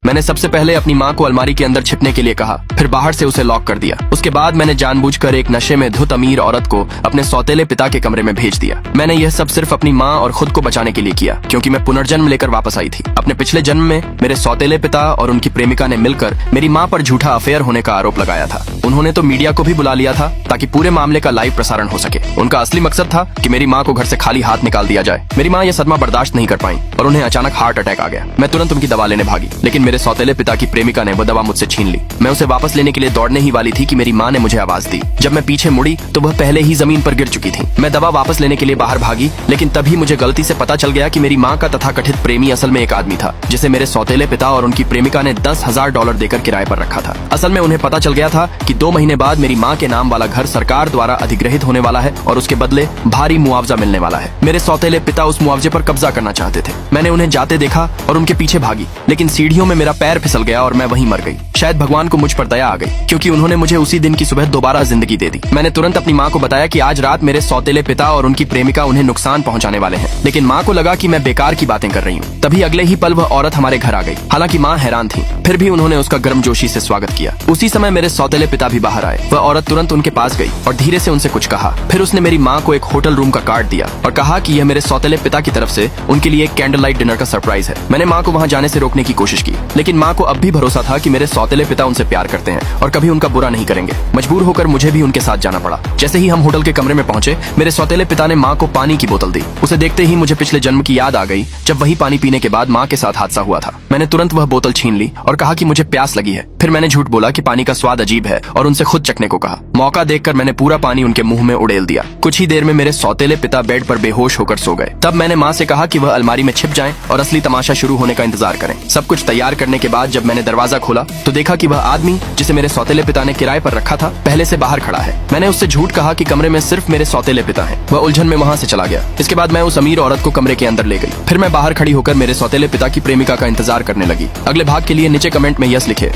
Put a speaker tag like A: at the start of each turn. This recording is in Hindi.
A: मैंने सबसे पहले अपनी माँ को अलमारी के अंदर छिपने के लिए कहा, फिर बाहर से उसे लॉक कर दिया। उसके बाद मैंने जानबूझकर एक नशे में धुत अमीर औरत को अपने सौतेले पिता के कमरे में भेज दिया। मैंने यह सब सिर्फ अपनी माँ और खुद को बचाने के लिए किया, क्योंकि मैं पुनर्जन्म लेकर वापस आई थी। अपने पिछले जन्म में मेरे सौतेले पिता और उनकी प्रेमिका ने मिलकर मेरी माँ पर झूठा अफेयर होने का आरोप लगाया था। उन्होंने तो मीडिया को भी बुला लिया था ताकि पूरे मामले का लाइव प्रसारण हो सके। उनका असली मकसद था कि मेरी माँ को घर से खाली हाथ निकाल दिया जाए। मेरी माँ यह सदमा बर्दाश्त नहीं कर पाई और उन्हें अचानक हार्ट अटैक आ गया। मैं तुरंत उनकी दवा लेने भागी, लेकिन मेरे सौतेले पिता की प्रेमिका ने वो दवा मुझसे छीन ली। मैं उसे वापस लेने के लिए दौड़ने ही वाली थी कि मेरी माँ ने मुझे आवाज दी। जब मैं पीछे मुड़ी तो वह पहले ही जमीन पर गिर चुकी थी। मैं दवा वापस लेने के लिए बाहर भागी, लेकिन तभी मुझे गलती से पता चल गया कि मेरी माँ का तथाकथित प्रेमी असल में एक आदमी था, जिसे मेरे सौतेले पिता और उनकी प्रेमिका ने $10,000 देकर किराए पर रखा था। असल में उन्हें पता चल गया था कि 2 महीने बाद मेरी माँ के नाम वाला घर सरकार द्वारा अधिग्रहित होने वाला है और उसके बदले भारी मुआवजा मिलने वाला है। मेरे सौतेले पिता उस मुआवजे पर कब्जा करना चाहते थे। मैंने उन्हें जाते देखा और उनके पीछे भागी, लेकिन सीढ़ियों में मेरा पैर फिसल गया और मैं वहीं मर गई। शायद भगवान को मुझ पर दया आ गई, क्योंकि उन्होंने मुझे उसी दिन की सुबह दोबारा जिंदगी दे दी। मैंने तुरंत अपनी माँ को बताया कि आज रात मेरे सौतेले पिता और उनकी प्रेमिका उन्हें नुकसान पहुंचाने वाले हैं, लेकिन माँ को लगा कि मैं बेकार की बातें कर रही हूँ। तभी अगले ही पल वह औरत हमारे घर आ गई। हालांकि माँ हैरान थी, फिर भी उन्होंने उसका गर्मजोशी से स्वागत किया। उसी समय मेरे सौतेले पिता भी बाहर आए। वह औरत तुरंत उनके पास गई और धीरे से उनसे कुछ कहा। फिर उसने मेरी माँ को एक होटल रूम का कार्ड दिया और कहा कि यह मेरे सौतेले पिता की तरफ से उनके लिए एक कैंडल लाइट डिनर का सरप्राइज है। मैंने माँ को वहाँ जाने से रोकने की कोशिश की, लेकिन माँ को अब भी भरोसा था कि मेरे सौतेले पिता उनसे प्यार करते हैं और कभी उनका बुरा नहीं करेंगे। मजबूर होकर मुझे भी उनके साथ जाना पड़ा। जैसे ही हम होटल के कमरे में पहुंचे, मेरे सौतेले पिता ने माँ को पानी की बोतल दी। उसे देखते ही मुझे पिछले जन्म की याद आ गई, जब वही पानी पीने के बाद माँ के साथ हादसा हुआ था। मैंने तुरंत वह बोतल छीन ली और कहा कि मुझे प्यास लगी है। फिर मैंने झूठ बोला कि पानी का स्वाद अजीब है और उनसे खुद चखने को कहा। मौका देखकर मैंने पूरा पानी उनके मुंह में उड़ेल दिया। कुछ ही देर में मेरे सौतेले पिता बेड पर बेहोश होकर सो गए। तब मैंने माँ से कहा कि वह अलमारी में छिप जाएं और असली तमाशा शुरू होने का इंतजार करें। सब कुछ तैयार करने के बाद जब मैंने दरवाजा खोला तो देखा कि वह आदमी जिसे मेरे सौतेले पिता ने किराए पर रखा था, पहले से बाहर खड़ा है। मैंने उससे झूठ कहा कि कमरे में सिर्फ मेरे सौतेले पिता हैं। वह उलझन में वहाँ से चला गया। इसके बाद मैं उस अमीर औरत को कमरे के अंदर ले गई। फिर मैं बाहर खड़ी होकर मेरे सौतेले पिता की प्रेमिका का इंतजार करने लगी। अगले भाग के लिए नीचे कमेंट में यस लिखे।